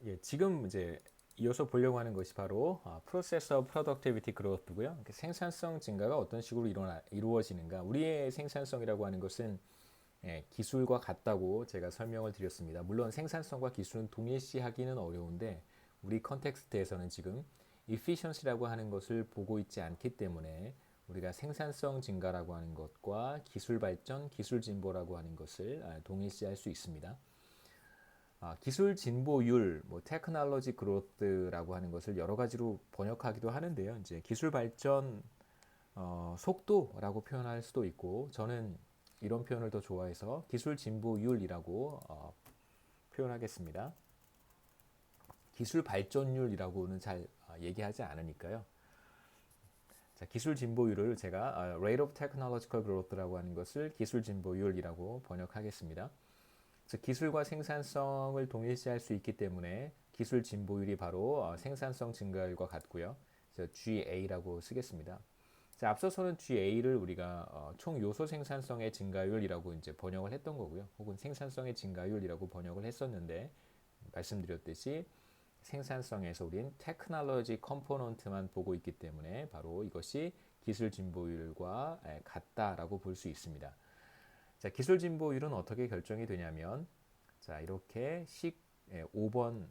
예, 지금 이제 이어서 보려고 하는 것이 바로 Process of Productivity Growth고요. 생산성 증가가 어떤 식으로 이루어지는가. 우리의 생산성이라고 하는 것은 기술과 같다고 제가 설명을 드렸습니다. 물론 생산성과 기술은 동일시하기는 어려운데 우리 컨텍스트에서는 지금 efficiency라고 하는 것을 보고 있지 않기 때문에 우리가 생산성 증가라고 하는 것과 기술 발전, 기술 진보라고 하는 것을 동일시할 수 있습니다. 기술 진보율, 뭐 테크놀로지 그로스라고 하는 것을 여러 가지로 번역하기도 하는데요. 이제 기술 발전 속도라고 표현할 수도 있고, 저는 이런 표현을 더 좋아해서 기술 진보율이라고 표현하겠습니다. 기술 발전율이라고는 잘 얘기하지 않으니까요. 자, 기술 진보율을 제가 Rate of Technological Growth라고 하는 것을 기술 진보율이라고 번역하겠습니다. 즉 기술과 생산성을 동일시할 수 있기 때문에 기술 진보율이 바로 생산성 증가율과 같고요. GA라고 쓰겠습니다. 자, 앞서서는 GA를 우리가 총 요소 생산성의 증가율이라고 이제 번역을 했던 거고요. 혹은 생산성의 증가율이라고 번역을 했었는데 말씀드렸듯이 생산성에서 우린 테크놀로지 컴포넌트만 보고 있기 때문에 바로 이것이 기술 진보율과 같다라고 볼 수 있습니다. 자, 기술 진보율은 어떻게 결정이 되냐면 자, 이렇게 5번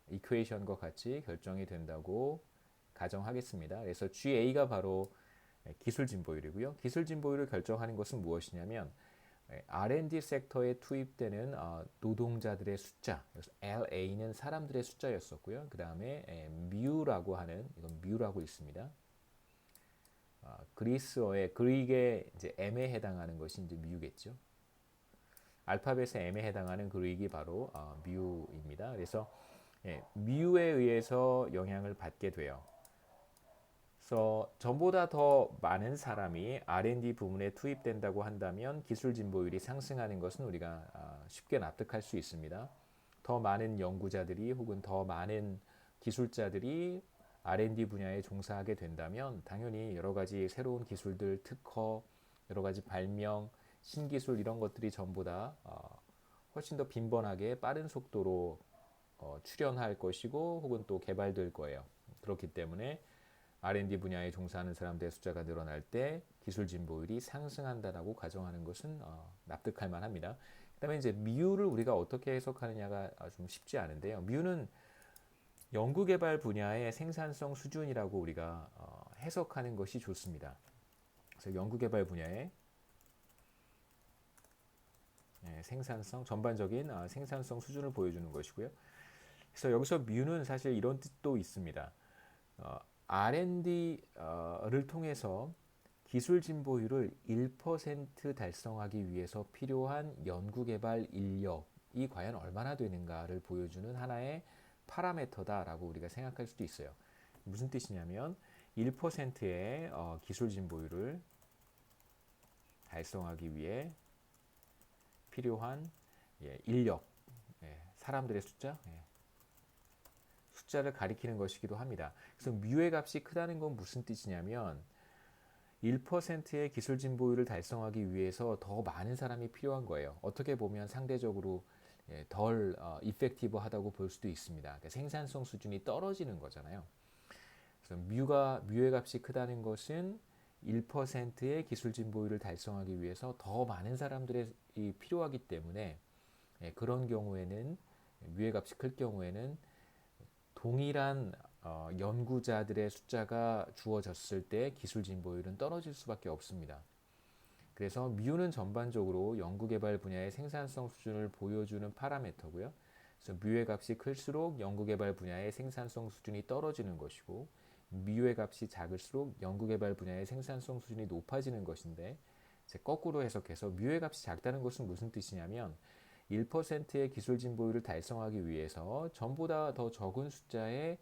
이퀘이션과 같이 결정이 된다고 가정하겠습니다. 그래서 GA가 바로 기술 진보율이고요. 기술 진보율을 결정하는 것은 무엇이냐면 R&D 섹터에 투입되는 노동자들의 숫자, 그래서 LA는 사람들의 숫자였었고요. 그 다음에 뮤라고 하는 이건 뮤라고 있습니다. 그리스어의 그릭의 이제 M에 해당하는 것이 이제 뮤겠죠. 알파벳의 M에 해당하는 그릭이 바로 뮤입니다. 그래서 뮤에 의해서 영향을 받게 돼요. 그래서 전보다 더 많은 사람이 R&D 부문에 투입된다고 한다면 기술 진보율이 상승하는 것은 우리가 쉽게 납득할 수 있습니다. 더 많은 연구자들이 혹은 더 많은 기술자들이 R&D 분야에 종사하게 된다면 당연히 여러 가지 새로운 기술들, 특허, 여러 가지 발명, 신기술 이런 것들이 전보다 훨씬 더 빈번하게 빠른 속도로 출현할 것이고 혹은 또 개발될 거예요. 그렇기 때문에 R&D 분야에 종사하는 사람들의 숫자가 늘어날 때 기술 진보율이 상승한다라고 가정하는 것은 납득할 만합니다. 그다음에 이제 미유를 우리가 어떻게 해석하느냐가 좀 쉽지 않은데요. 미유는 연구개발 분야의 생산성 수준이라고 우리가 해석하는 것이 좋습니다. 그래서 연구개발 분야의 생산성, 전반적인 생산성 수준을 보여주는 것이고요. 그래서 여기서 뮤는 사실 이런 뜻도 있습니다. R&D를 통해서 기술 진보율을 1% 달성하기 위해서 필요한 연구개발 인력이 과연 얼마나 되는가를 보여주는 하나의 파라미터다라고 우리가 생각할 수도 있어요. 무슨 뜻이냐면 1%의 기술 진보율을 달성하기 위해 필요한 인력, 사람들의 숫자를 가리키는 것이기도 합니다. 그래서 뮤의 값이 크다는 건 무슨 뜻이냐면 1%의 기술 진보율을 달성하기 위해서 더 많은 사람이 필요한 거예요. 어떻게 보면 상대적으로 덜 이펙티브하다고 볼 수도 있습니다. 그러니까 생산성 수준이 떨어지는 거잖아요. 그래서 뮤의 값이 크다는 것은 1%의 기술 진보율을 달성하기 위해서 더 많은 사람들이 필요하기 때문에 그런 경우에는 뮤의 값이 클 경우에는 동일한 연구자들의 숫자가 주어졌을 때 기술 진보율은 떨어질 수밖에 없습니다. 그래서 뮤는 전반적으로 연구개발 분야의 생산성 수준을 보여주는 파라미터고요. 그래서 뮤의 값이 클수록 연구개발 분야의 생산성 수준이 떨어지는 것이고 뮤의 값이 작을수록 연구개발 분야의 생산성 수준이 높아지는 것인데 거꾸로 해석해서 뮤의 값이 작다는 것은 무슨 뜻이냐면 1%의 기술 진보율을 달성하기 위해서 전보다 더 적은 숫자의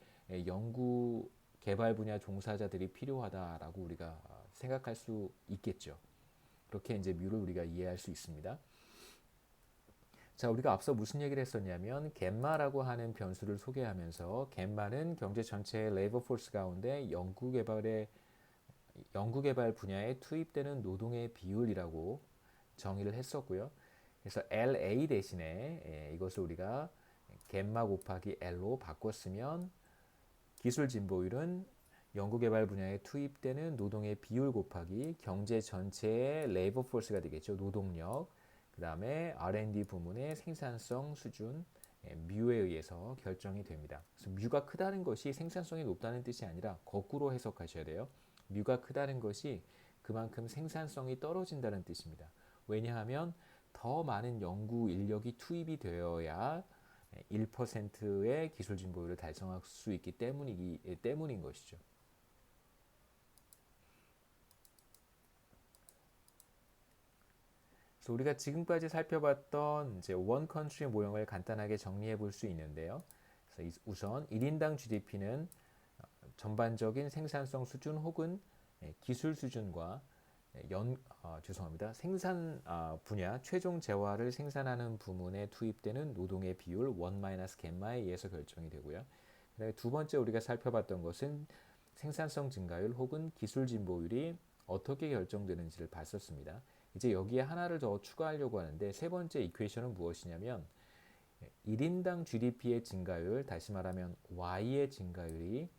연구 개발 분야 종사자들이 필요하다라고 우리가 생각할 수 있겠죠. 그렇게 이제 뮤를 우리가 이해할 수 있습니다. 자, 우리가 앞서 무슨 얘기를 했었냐면 겜마라고 하는 변수를 소개하면서 겜마는 경제 전체의 레이버 포스 가운데 연구개발 분야에 투입되는 노동의 비율이라고 정의를 했었고요. 그래서 LA 대신에 이것을 우리가 겜마 곱하기 L로 바꿨으면 기술 진보율은 연구개발 분야에 투입되는 노동의 비율 곱하기 경제 전체의 레이버 포스가 되겠죠. 노동력. 그 다음에 R&D 부문의 생산성 수준, 뮤에 의해서 결정이 됩니다. 그래서 뮤가 크다는 것이 생산성이 높다는 뜻이 아니라 거꾸로 해석하셔야 돼요. 뮤가 크다는 것이 그만큼 생산성이 떨어진다는 뜻입니다. 왜냐하면 더 많은 연구 인력이 투입이 되어야 1%의 기술 진보율을 달성할 수 있기 때문인 것이죠. 그래서 우리가 지금까지 살펴봤던 이제 원 컨트리 모형을 간단하게 정리해 볼 수 있는데요. 그래서 우선 1인당 GDP는 전반적인 생산성 수준 혹은 기술 수준과 생산 분야 최종 재화를 생산하는 부문에 투입되는 노동의 비율 1 겜마에 의해서 결정이 되고요. 그다음에 두 번째 우리가 살펴봤던 것은 생산성 증가율 혹은 기술 진보율이 어떻게 결정되는지를 봤었습니다. 이제 여기에 하나를 더 추가하려고 하는데 세 번째 이퀘이션은 무엇이냐면 1인당 GDP의 증가율, 다시 말하면 Y의 증가율이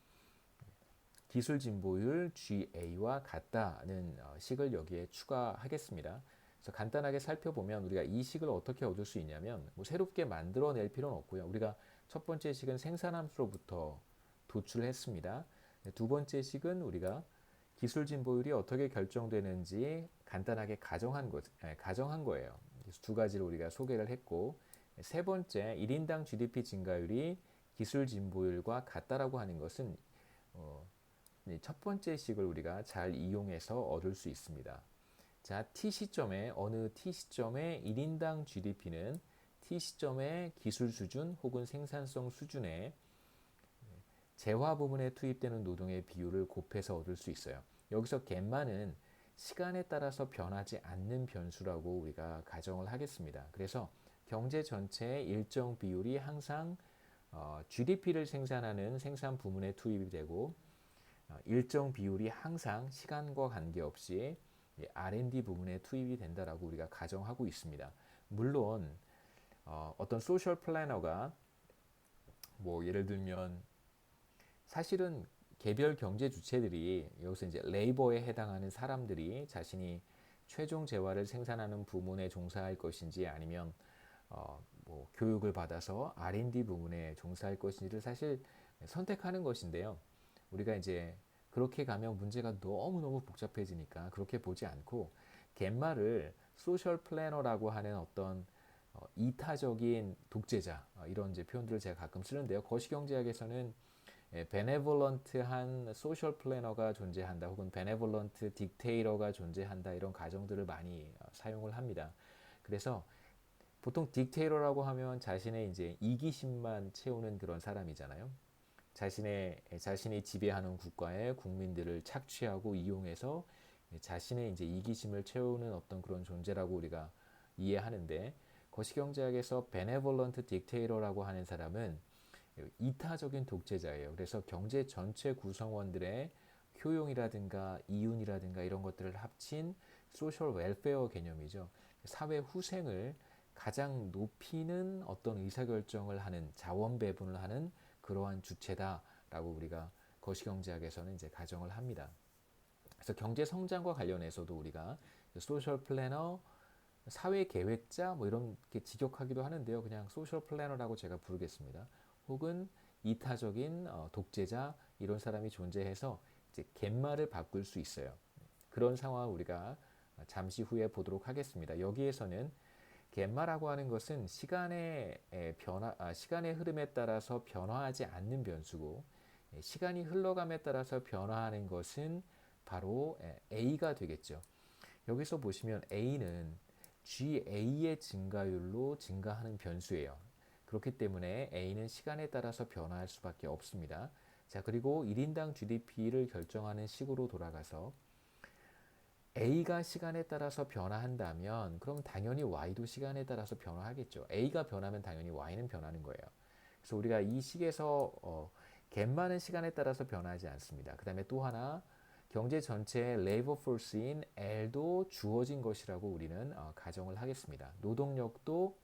기술 진보율 GA와 같다는 식을 여기에 추가하겠습니다. 그래서 간단하게 살펴보면 우리가 이 식을 어떻게 얻을 수 있냐면 뭐 새롭게 만들어낼 필요는 없고요. 우리가 첫 번째 식은 생산함수로부터 도출했습니다. 두 번째 식은 우리가 기술 진보율이 어떻게 결정되는지 간단하게 가정한 거예요. 그래서 두 가지를 우리가 소개를 했고 세 번째 1인당 GDP 증가율이 기술 진보율과 같다라고 하는 것은 첫 번째 식을 우리가 잘 이용해서 얻을 수 있습니다. 자, 어느 T 시점에 1인당 GDP는 T 시점의 기술 수준 혹은 생산성 수준의 재화 부분에 투입되는 노동의 비율을 곱해서 얻을 수 있어요. 여기서 겜마는 시간에 따라서 변하지 않는 변수라고 우리가 가정을 하겠습니다. 그래서 경제 전체의 일정 비율이 항상 GDP를 생산하는 생산 부문에 투입이 되고 일정 비율이 항상 시간과 관계없이 R&D 부분에 투입이 된다라고 우리가 가정하고 있습니다. 물론 어떤 소셜 플래너가 뭐 예를 들면 사실은 개별 경제 주체들이 여기서 이제 레이버에 해당하는 사람들이 자신이 최종 재화를 생산하는 부문에 종사할 것인지 아니면 뭐 교육을 받아서 R&D 부문에 종사할 것인지를 사실 선택하는 것인데요. 우리가 이제 그렇게 가면 문제가 너무너무 복잡해지니까 그렇게 보지 않고 겜마를 소셜 플래너라고 하는 어떤 이타적인 독재자 이런 이제 표현들을 제가 가끔 쓰는데요. 거시경제학에서는 베네볼런트한 소셜 플래너가 존재한다 혹은 베네볼런트 딕테이터가 존재한다 이런 가정들을 많이 사용을 합니다. 그래서 보통 딕테이터라고 하면 자신의 이제 이기심만 채우는 그런 사람이잖아요. 자신이 지배하는 국가의 국민들을 착취하고 이용해서 자신의 이제 이기심을 채우는 어떤 그런 존재라고 우리가 이해하는데 거시경제학에서 베네볼런트 딕테이터라고 하는 사람은 이타적인 독재자예요. 그래서 경제 전체 구성원들의 효용이라든가 이윤이라든가 이런 것들을 합친 소셜 웰페어 개념이죠. 사회 후생을 가장 높이는 어떤 의사결정을 하는 자원 배분을 하는 그러한 주체다라고 우리가 거시경제학에서는 이제 가정을 합니다. 그래서 경제 성장과 관련해서도 우리가 소셜 플래너, 사회 계획자 뭐 이렇게 직역하기도 하는데요. 그냥 소셜 플래너라고 제가 부르겠습니다. 혹은 이타적인 독재자 이런 사람이 존재해서 이제 갯말을 바꿀 수 있어요. 그런 상황을 우리가 잠시 후에 보도록 하겠습니다. 여기에서는 갯마라고 하는 것은 시간의 흐름에 따라서 변화하지 않는 변수고 시간이 흘러감에 따라서 변화하는 것은 바로 A가 되겠죠. 여기서 보시면 A는 GA의 증가율로 증가하는 변수예요. 그렇기 때문에 A는 시간에 따라서 변화할 수밖에 없습니다. 자, 그리고 1인당 GDP를 결정하는 식으로 돌아가서 A가 시간에 따라서 변화한다면 그럼 당연히 Y도 시간에 따라서 변화하겠죠. A가 변하면 당연히 Y는 변하는 거예요. 그래서 우리가 이 식에서 갯마는 시간에 따라서 변하지 않습니다. 그 다음에 또 하나 경제 전체의 레이버 포스인 L도 주어진 것이라고 우리는 가정을 하겠습니다. 노동력도